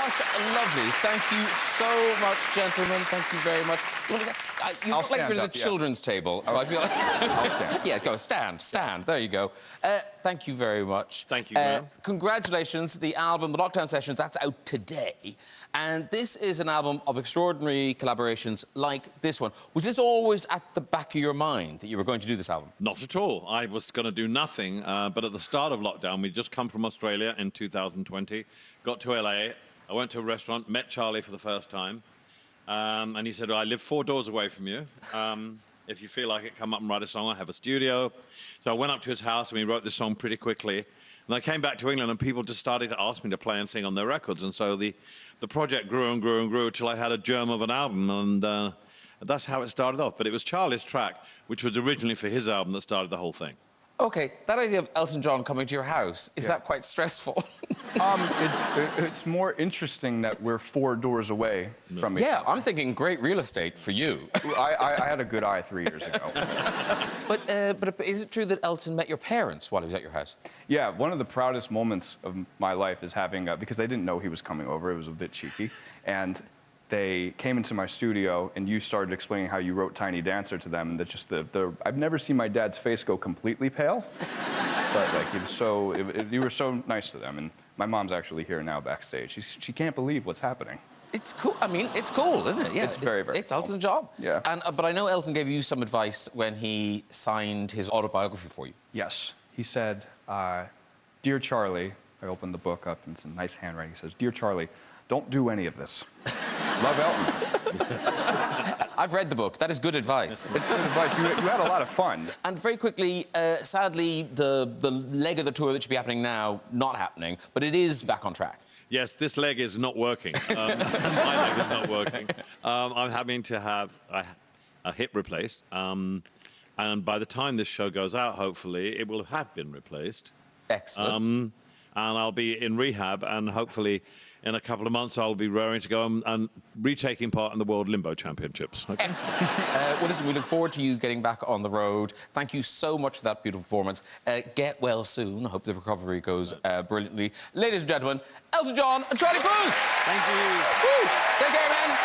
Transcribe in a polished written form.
just lovely. Thank you so much, gentlemen. Thank you very much. You look like you're at the children's table, so I feel like... I'll stand. Yeah, go, stand. There you go. Thank you very much. Thank you, Graham. Congratulations. The album, The Lockdown Sessions, that's out today. And this is an album of extraordinary collaborations like this one. Was this always at the back of your mind that you were going to do this album? Not at all. I was going to do nothing, but at the start of lockdown, we'd just come from Australia in 2020, got to LA, I went to a restaurant, met Charlie for the first time, and he said, I live 4 doors away from you. If you feel like it, come up and write a song. I have a studio. So I went up to his house and we wrote this song pretty quickly. And I came back to England and people just started to ask me to play and sing on their records. And so the project grew and grew and grew till I had a germ of an album. And that's how it started off. But it was Charlie's track, which was originally for his album, that started the whole thing. OK, that idea of Elton John coming to your house, is that quite stressful? It's more interesting that we're 4 doors away from each other. I'm thinking great real estate for you. I had a good eye 3 years ago. But is it true that Elton met your parents while he was at your house? Yeah, one of the proudest moments of my life is having... because they didn't know he was coming over, it was a bit cheeky, and they came into my studio and you started explaining how you wrote Tiny Dancer to them, and that just I've never seen my dad's face go completely pale, but like he was so... you were so nice to them, and my mom's actually here now backstage. She can't believe what's happening. It's cool. I mean, it's cool, isn't it? Yeah, it's very, very It's Elton's job. Yeah. But I know Elton gave you some advice when he signed his autobiography for you. Yes. He said, Dear Charlie, I opened the book up and it's a nice handwriting. He says, Dear Charlie, don't do any of this. Love, Elton. I've read the book. That is good advice. It's good advice. You had a lot of fun. And very quickly, sadly, the leg of the tour that should be happening now, not happening, but it is back on track. Yes, this leg is not working. My leg is not working. I'm having to have a hip replaced. And by the time this show goes out, hopefully, it will have been replaced. Excellent. And I'll be in rehab, and hopefully in a couple of months I'll be raring to go and retaking part in the World Limbo Championships. Okay? Excellent. Well, listen, we look forward to you getting back on the road. Thank you so much for that beautiful performance. Get well soon. I hope the recovery goes brilliantly. Ladies and gentlemen, Elton John and Charlie Puth. Thank you. Woo! Take care, man.